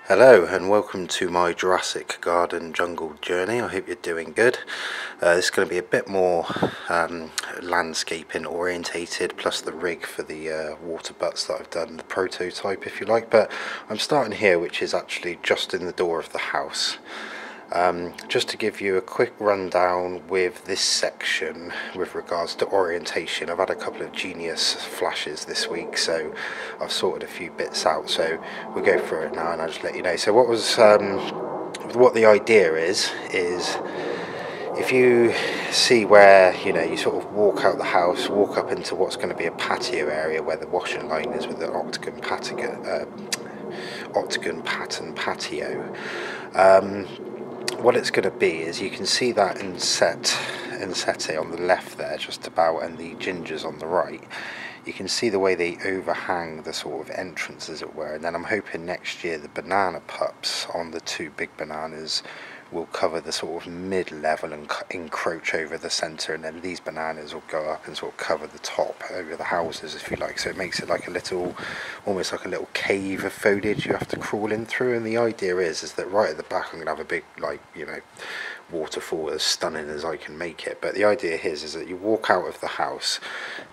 Hello and welcome to my Jurassic Garden jungle journey. I hope you're doing good. This is going to be a bit more landscaping orientated, plus the rig for the water butts that I've done, the prototype if you like. But I'm starting here, which is actually just in the door of the house. Just to give you a quick rundown with this section with regards to orientation. I've had a couple of genius flashes this week, so I've sorted a few bits out, so we'll go through it now and I'll just let you know. So what the idea is if you see where you sort of walk out the house, walk up into what's going to be a patio area where the washing line is with the octagon pattern patio. What it's going to be is you can see that inset on the left there just about, and the gingers on the right. You can see the way they overhang the sort of entrance, as it were, and then I'm hoping next year the banana pups on the two big bananas will cover the sort of mid-level and encroach over the centre, and then these bananas will go up and sort of cover the top over the houses, if you like. So it makes it like a little, almost like a little cave of foliage you have to crawl in through. And the idea is that right at the back I'm going to have a big, waterfall as stunning as I can make it. But the idea here is that you walk out of the house,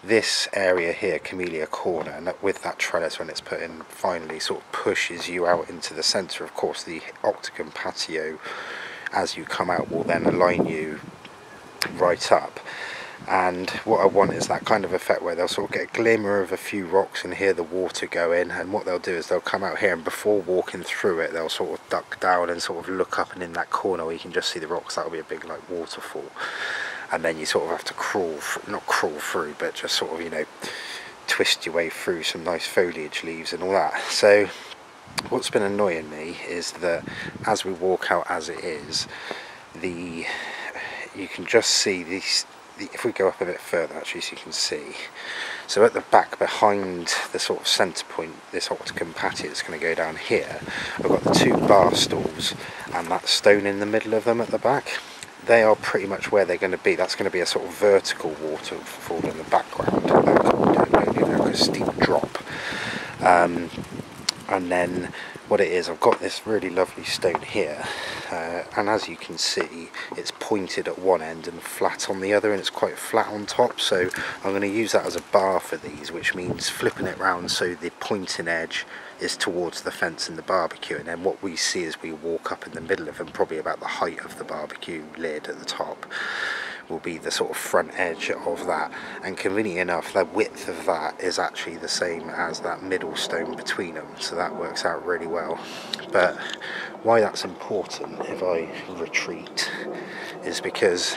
this area here, Camellia Corner, and with that trellis when it's put in finally sort of pushes you out into the centre. Of course the octagon patio as you come out will then align you right up, and what I want is that kind of effect where they'll sort of get a glimmer of a few rocks and hear the water go in, and what they'll do is they'll come out here and before walking through it they'll sort of duck down and sort of look up, and in that corner where you can just see the rocks, that'll be a big like waterfall, and then you sort of have to not crawl through, but just sort of twist your way through some nice foliage, leaves and all that. So what's been annoying me is that as we walk out as it is, you can just see these, if we go up a bit further actually, so you can see, so at the back behind the sort of centre point, this octagon patio that's going to go down here, I've got the two bar stools and that stone in the middle of them at the back. They are pretty much where they're going to be. That's going to be a sort of vertical waterfall in the background, like a steep drop. And then what it is, I've got this really lovely stone here, and as you can see it's pointed at one end and flat on the other, and it's quite flat on top, so I'm going to use that as a bar for these, which means flipping it round so the pointing edge is towards the fence and the barbecue, and then what we see as we walk up in the middle of them, probably about the height of the barbecue lid at the top, will be the sort of front edge of that. And conveniently enough, the width of that is actually the same as that middle stone between them, so that works out really well. But why that's important, if I retreat, is because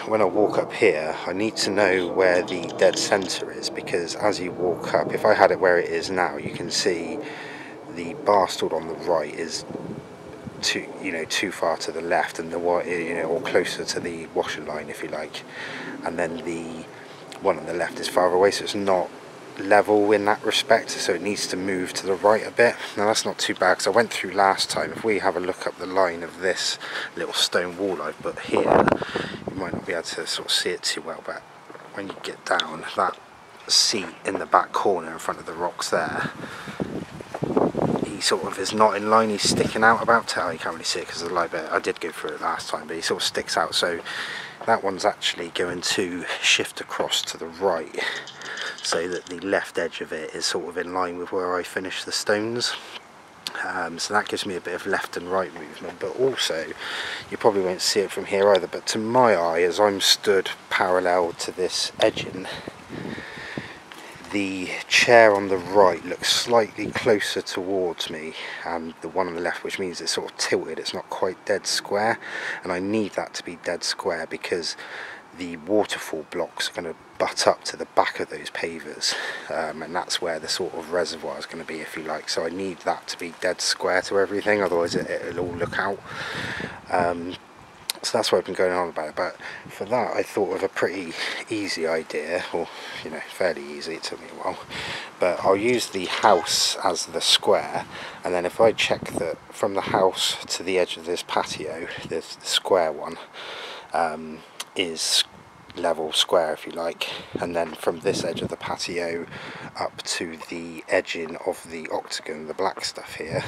when I walk up here I need to know where the dead centre is, because as you walk up, if I had it where it is now, you can see the bar stool on the right is too far to the left, and the or closer to the washer line if you like, and then the one on the left is farther away, so it's not level in that respect, so it needs to move to the right a bit. Now that's not too bad, because I went through last time. If we have a look up the line of this little stone wall I've put here, you might not be able to sort of see it too well, but when you get down, that seat in the back corner in front of the rocks there, he sort of is not in line, he's sticking out about it. You can't really see it because of the light, but I did go through it last time, but he sort of sticks out, so that one's actually going to shift across to the right so that the left edge of it is sort of in line with where I finish the stones. So that gives me a bit of left and right movement, but also you probably won't see it from here either, but to my eye, as I'm stood parallel to this edging, the chair on the right looks slightly closer towards me and the one on the left, which means it's sort of tilted, it's not quite dead square, and I need that to be dead square because the waterfall blocks are going to butt up to the back of those pavers, and that's where the sort of reservoir is going to be, if you like, so I need that to be dead square to everything, otherwise it'll all look out. So that's what I've been going on about it, but for that I thought of a pretty easy idea, or fairly easy, it took me a while, but I'll use the house as the square, and then if I check that from the house to the edge of this patio, the square one is level square if you like, and then from this edge of the patio up to the edging of the octagon, the black stuff here.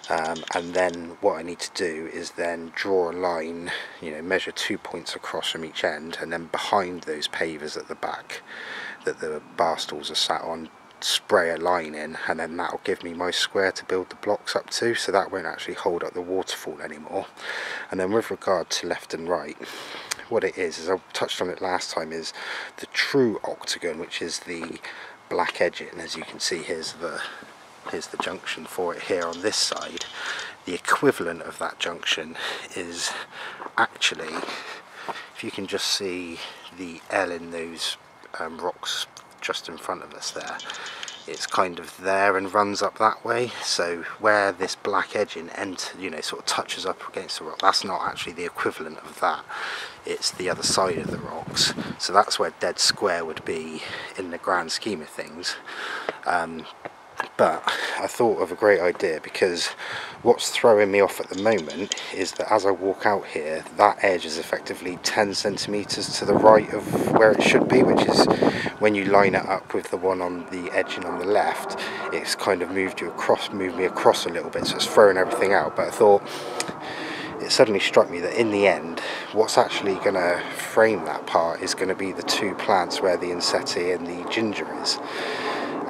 And then what I need to do is then draw a line, you know, measure 2 points across from each end, and then behind those pavers at the back that the bar stools are sat on, spray a line in, and then that'll give me my square to build the blocks up to, so that won't actually hold up the waterfall anymore. And then with regard to left and right, what it is I touched on it last time, is the true octagon, which is the black edging. As you can see, here's the junction for it here on this side. The equivalent of that junction is actually, if you can just see the L in those rocks just in front of us there, it's kind of there and runs up that way. So where this black edging you know, sort of touches up against the rock, that's not actually the equivalent of that, it's the other side of the rocks. So that's where dead square would be in the grand scheme of things. But I thought of a great idea, because what's throwing me off at the moment is that as I walk out here, that edge is effectively 10 centimeters to the right of where it should be, which is, when you line it up with the one on the edging on the left, it's kind of moved me across a little bit, so it's throwing everything out. But I thought, it suddenly struck me that in the end, what's actually going to frame that part is going to be the two plants where the Insetti and the ginger is.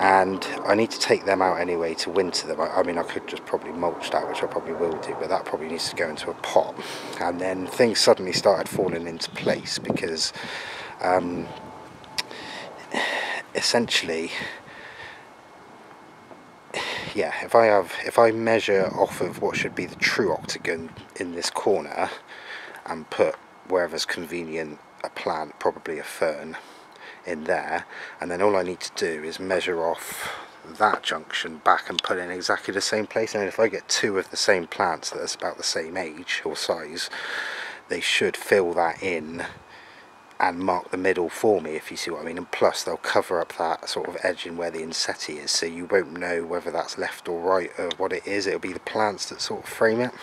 And I need to take them out anyway to winter them. I mean, I could just probably mulch that, which I probably will do, but that probably needs to go into a pot. And then things suddenly started falling into place, because essentially, yeah, if I measure off of what should be the true octagon in this corner and put wherever's convenient a plant, probably a fern, in there, and then all I need to do is measure off that junction back and put it in exactly the same place. And if I get two of the same plants that's about the same age or size, they should fill that in and mark the middle for me, if you see what I mean. And plus they'll cover up that sort of edging where the Insetti is, so you won't know whether that's left or right or what it is. It'll be the plants that sort of frame it.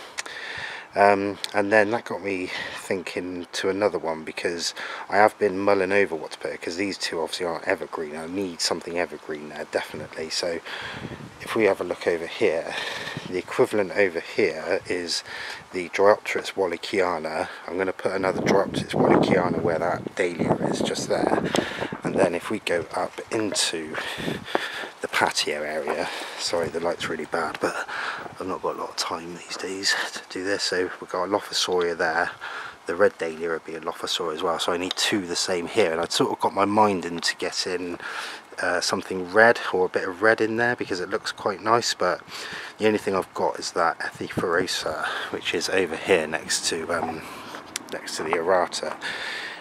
And then that got me thinking to another one, because I have been mulling over what to put, because these two obviously aren't evergreen. I need something evergreen there, definitely. So if we have a look over here, the equivalent over here is the Dryopteris wallaceiana. I'm going to put another Dryopteris wallaceiana where that dahlia is, just there. And then if we go up into the patio area, sorry the light's really bad, but I've not got a lot of time these days to do this. So we've got a Lophosauria there, the red dahlia would be a Lophosauria as well, so I need two the same here. And I'd sort of got my mind into getting something red, or a bit of red in there, because it looks quite nice. But the only thing I've got is that Ethipherosa, which is over here next to the errata.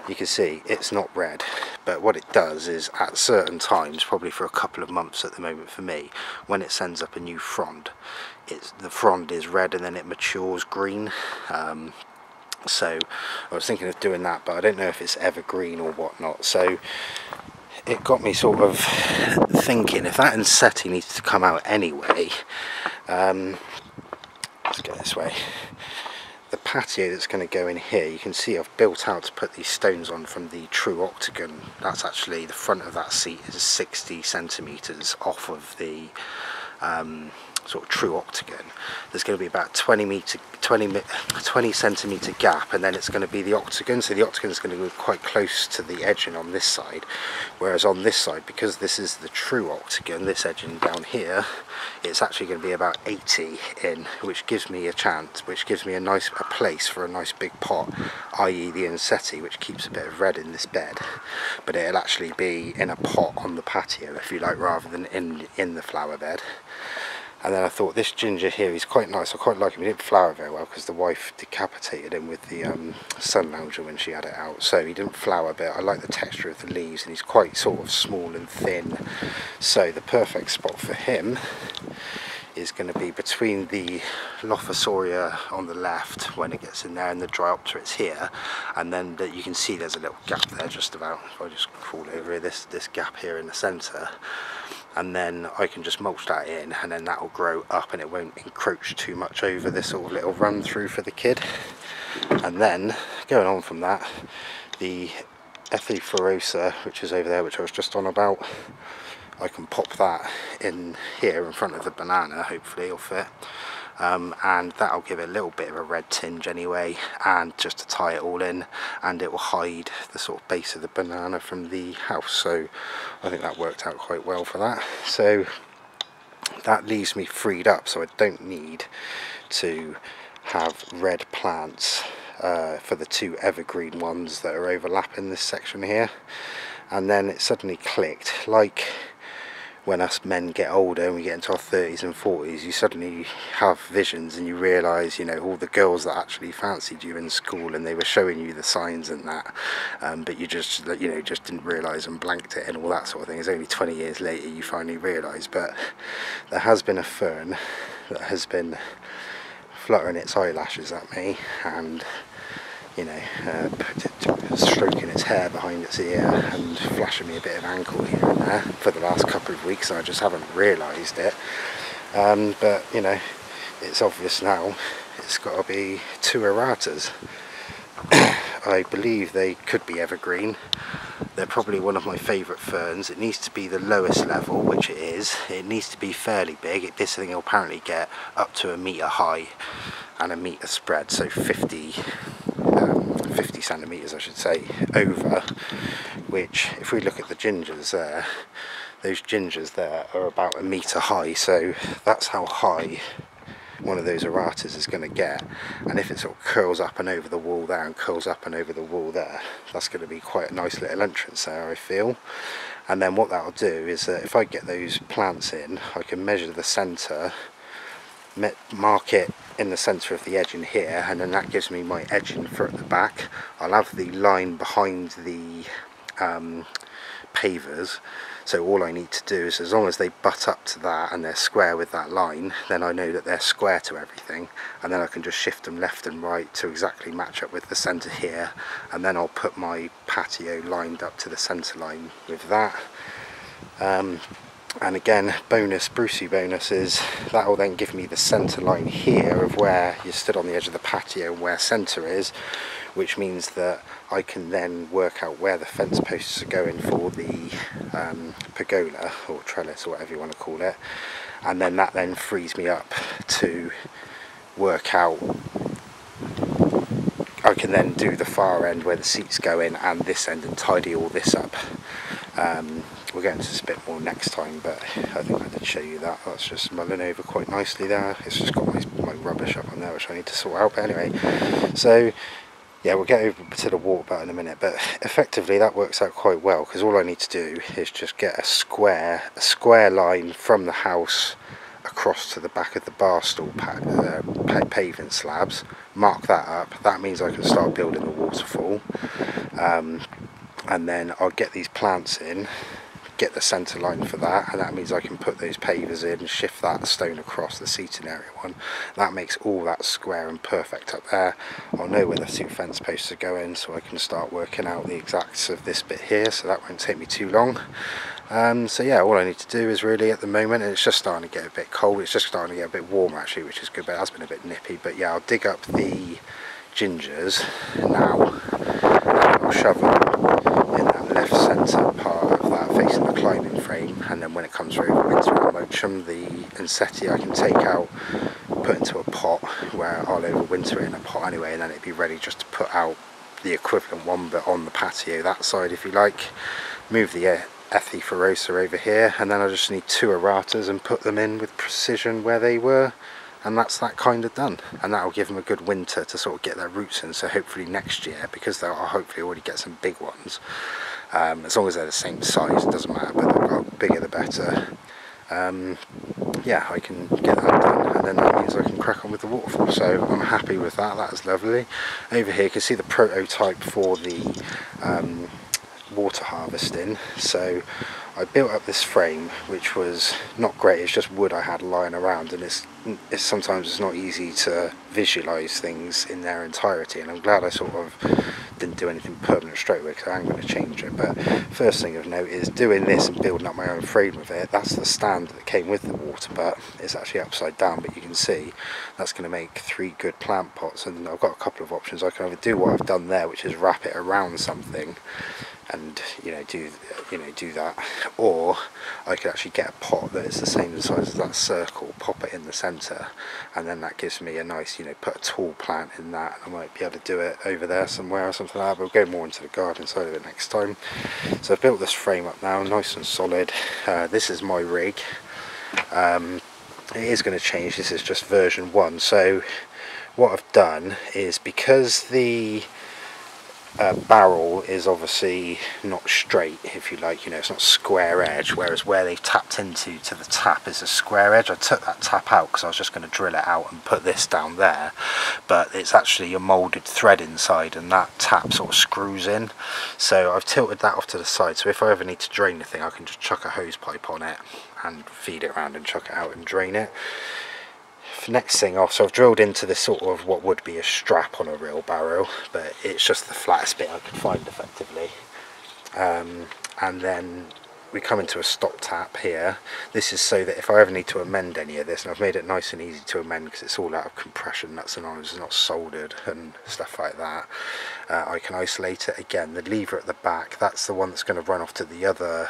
You can see it's not red, but what it does is at certain times, probably for a couple of months at the moment for me, when it sends up a new frond, the frond is red and then it matures green. So I was thinking of doing that, but I don't know if it's evergreen or whatnot. So it got me sort of thinking, if that Insetti needs to come out anyway, let's go this way. The patio that's going to go in here, you can see I've built out to put these stones on from the true octagon. That's actually, the front of that seat is 60 centimetres off of the sort of true octagon. There's going to be about 20 centimetre gap, and then it's going to be the octagon. So the octagon is going to be quite close to the edging on this side, whereas on this side, because this is the true octagon, this edging down here, it's actually going to be about 80 in, which gives me a chance, which gives me a place for a nice big pot, i.e. the Insetti, which keeps a bit of red in this bed, but it'll actually be in a pot on the patio, if you like, rather than in the flower bed. And then I thought, this ginger here, he's quite nice. I quite like him. He didn't flower very well because the wife decapitated him with the sun lounger when she had it out. So he didn't flower, but I like the texture of the leaves, and he's quite sort of small and thin. So the perfect spot for him is going to be between the Lophosauria on the left when it gets in there, and the Dryopteris here. And then you can see there's a little gap there just about, if I just crawl over here, this gap here in the centre. And then I can just mulch that in, and then that will grow up and it won't encroach too much over this sort of little run through for the kid. And then going on from that, the Epiphyrosa, which is over there, which I was just on about, I can pop that in here in front of the banana, hopefully it'll fit. And that'll give it a little bit of a red tinge anyway, and just to tie it all in, and it will hide the sort of base of the banana from the house. So I think that worked out quite well for that. So that leaves me freed up, so I don't need to have red plants for the two evergreen ones that are overlapping this section here. And then it suddenly clicked, like when us men get older and we get into our 30s and 40s, you suddenly have visions and you realise, you know, all the girls that actually fancied you in school and they were showing you the signs and that, but you just, you know, just didn't realise and blanked it and all that sort of thing. It's only 20 years later you finally realise. But there has been a fern that has been fluttering its eyelashes at me and, you know, stroking its hair behind its ear and flashing me a bit of ankle here and there for the last couple of weeks, and I just haven't realised it. But, you know, it's obvious now. It's got to be two erratas. I believe they could be evergreen. They're probably one of my favourite ferns. It needs to be the lowest level, which it is. It needs to be fairly big. This thing will apparently get up to 1 metre high and 1 metre spread, so 50 centimetres I should say, over, which if we look at the gingers there, those gingers there are about 1 metre high, so that's how high one of those erratas is going to get. And if it sort of curls up and over the wall there and curls up and over the wall there, that's going to be quite a nice little entrance there, I feel. And then what that'll do is that if I get those plants in, I can measure the centre, mark it in the centre of the edging here, and then that gives me my edging for at the back. I'll have the line behind the pavers, so all I need to do is, as long as they butt up to that and they're square with that line, then I know that they're square to everything, and then I can just shift them left and right to exactly match up with the centre here, and then I'll put my patio lined up to the centre line with that. And again, Brucey bonus is that will then give me the centre line here of where you stood on the edge of the patio and where centre is, which means that I can then work out where the fence posts are going for the pergola or trellis or whatever you want to call it, and then that then frees me up to work out. I can then do the far end where the seats go in and this end and tidy all this up. We'll get into this a bit more next time, but I think I did show you that. That's just mulling over quite nicely there. It's just got my rubbish up on there which I need to sort out, but anyway. So yeah, we'll get over to the water in a minute, but effectively that works out quite well, because all I need to do is just get a square line from the house across to the back of the bar stool paving slabs, mark that up. That means I can start building the waterfall, and then I'll get these plants in, get the centre line for that, and that means I can put those pavers in and shift that stone across the seating area one. That makes all that square and perfect up there. I'll know where the two fence posts are going, so I can start working out the exacts of this bit here, so that won't take me too long. So yeah, all I need to do is really, at the moment, and it's just starting to get a bit cold, it's just starting to get a bit warmer actually, which is good, but it has been a bit nippy. But yeah, I'll dig up the gingers now, and I'll shove them in that left centre part of that facing the climbing frame, and then when it comes through winter, I'll mulch them. The insetti I can take out, put into a pot where I'll overwinter it in a pot anyway, and then it'd be ready just to put out the equivalent one, but on the patio that side if you like. Move the Epiphyrosa over here, and then I just need two erratas and put them in with precision where they were, and that's that kind of done. And that'll give them a good winter to sort of get their roots in, so hopefully next year, because they'll hopefully already get some big ones, as long as they're the same size, it doesn't matter, but the bigger the better. Yeah, I can get that done, and then that means I can crack on with the waterfall. So I'm happy with that. That's lovely. Over here you can see the prototype for the water harvesting. So I built up this frame, which was not great. It's just wood I had lying around, and it's sometimes it's not easy to visualize things in their entirety, and I'm glad I sort of didn't do anything permanent straight away, because I am going to change it. But first thing of note is doing this and building up my own frame with it. That's the stand that came with the water butt. It's actually upside down, but you can see that's going to make 3 good plant pots, and I've got a couple of options. I can either do what I've done there, which is wrap it around something and do that. Or I could actually get a pot that is the same size as that circle, pop it in the centre, and then that gives me a nice, put a tall plant in that. I might be able to do it over there somewhere or something like that, but we'll go more into the garden side of it next time. So I've built this frame up now, nice and solid. This is my rig. It is going to change. This is just version 1. So what I've done is, because the barrel is obviously not straight, if you like, it's not square edge, whereas where they've tapped into to the tap is a square edge. I took that tap out because I was just going to drill it out and put this down there, but it's actually a moulded thread inside, and that tap sort of screws in. So I've tilted that off to the side, so if I ever need to drain the thing, I can just chuck a hose pipe on it and feed it around and chuck it out and drain it. Next thing off, so I've drilled into this sort of what would be a strap on a real barrow, but it's just the flattest bit I could find effectively. And then we come into a stop tap here. This is so that if I ever need to amend any of this, and I've made it nice and easy to amend because it's all out of compression nuts and bolts, it's not soldered and stuff like that, I can isolate it. Again, the lever at the back, that's the one that's going to run off to the other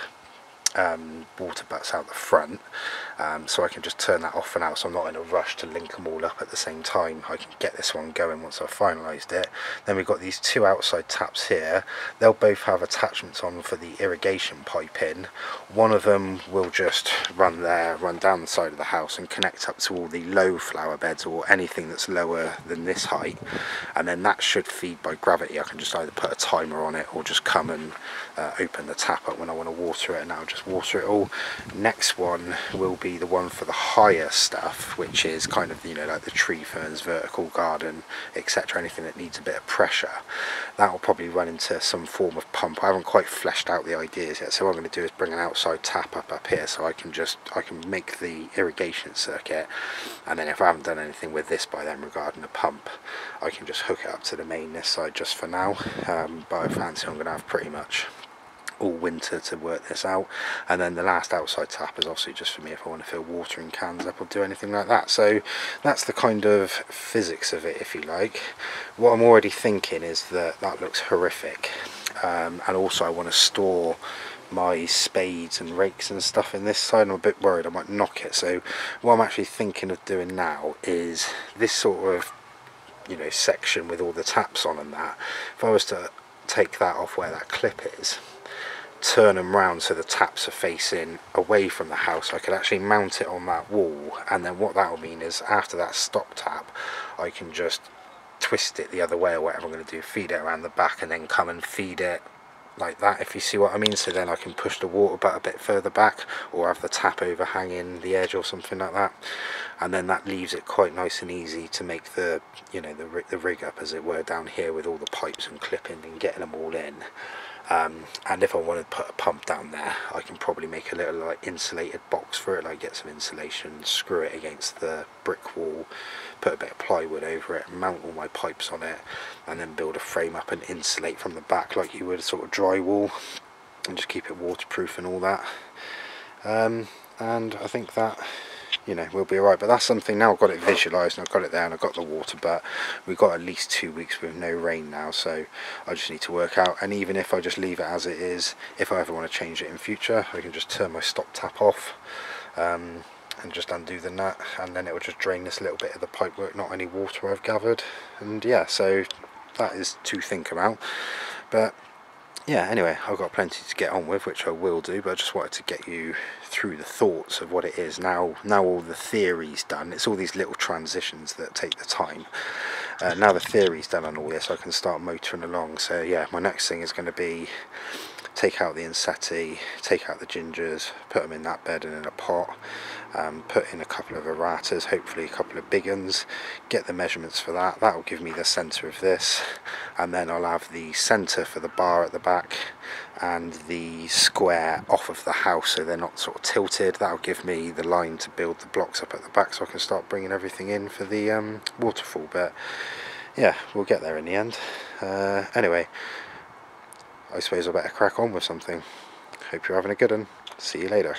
water butts out the front, so I can just turn that off for now, so I'm not in a rush to link them all up at the same time. I can get this one going once I've finalised it. Then we've got these two outside taps here. They'll both have attachments on for the irrigation pipe in. One of them will just run down the side of the house and connect up to all the low flower beds or anything that's lower than this height, and then that should feed by gravity. I can just either put a timer on it or just come and open the tap up when I want to water it, and I'll just water it all. Next one will be the one for the higher stuff, which is kind of like the tree ferns, vertical garden, etc., anything that needs a bit of pressure. That will probably run into some form of pump. I haven't quite fleshed out the ideas yet, so what I'm going to do is bring an outside tap up here, so I can make the irrigation circuit, and then if I haven't done anything with this by then regarding the pump, I can just hook it up to the main this side just for now. But I fancy I'm going to have pretty much all winter to work this out, and then the last outside tap is obviously just for me if I want to fill watering cans up or do anything like that. So that's the kind of physics of it, if you like. What I'm already thinking is that looks horrific, and also I want to store my spades and rakes and stuff in this side. I'm a bit worried I might knock it, so what I'm actually thinking of doing now is this sort of section with all the taps on and that. If I was to take that off where that clip is, turn them round so the taps are facing away from the house, I could actually mount it on that wall, and then what that will mean is after that stop tap I can just twist it the other way or whatever I'm going to do, feed it around the back, and then come and feed it like that, if you see what I mean. So then I can push the water butt a bit further back, or have the tap overhanging the edge or something like that, and then that leaves it quite nice and easy to make the the rig up, as it were, down here with all the pipes and clipping and getting them all in. And if I want to put a pump down there, I can probably make a little insulated box for it, get some insulation, screw it against the brick wall, put a bit of plywood over it, mount all my pipes on it, and then build a frame up and insulate from the back like you would sort of drywall, and just keep it waterproof and all that. And I think that we'll be alright. But that's something, now I've got it visualised and I've got it there and I've got the water, but we've got at least 2 weeks with no rain now, so I just need to work out. And even if I just leave it as it is, if I ever want to change it in future, I can just turn my stop tap off and just undo the nut, and then it will just drain this little bit of the pipework, not any water I've gathered. And yeah, so that is to think about. But yeah, anyway, I've got plenty to get on with, which I will do, but I just wanted to get you through the thoughts of what it is. Now all the theory's done, it's all these little transitions that take the time. Now the theory's done on all this, I can start motoring along. So yeah, my next thing is going to be take out the insetti, take out the gingers, put them in that bed and in a pot, put in a couple of erratas, hopefully a couple of big ones, get the measurements for that. That will give me the centre of this, and then I'll have the centre for the bar at the back and the square off of the house so they're not sort of tilted. That'll give me the line to build the blocks up at the back, so I can start bringing everything in for the waterfall. But yeah, we'll get there in the end. Anyway, I suppose I better crack on with something. Hope you're having a good one. See you later.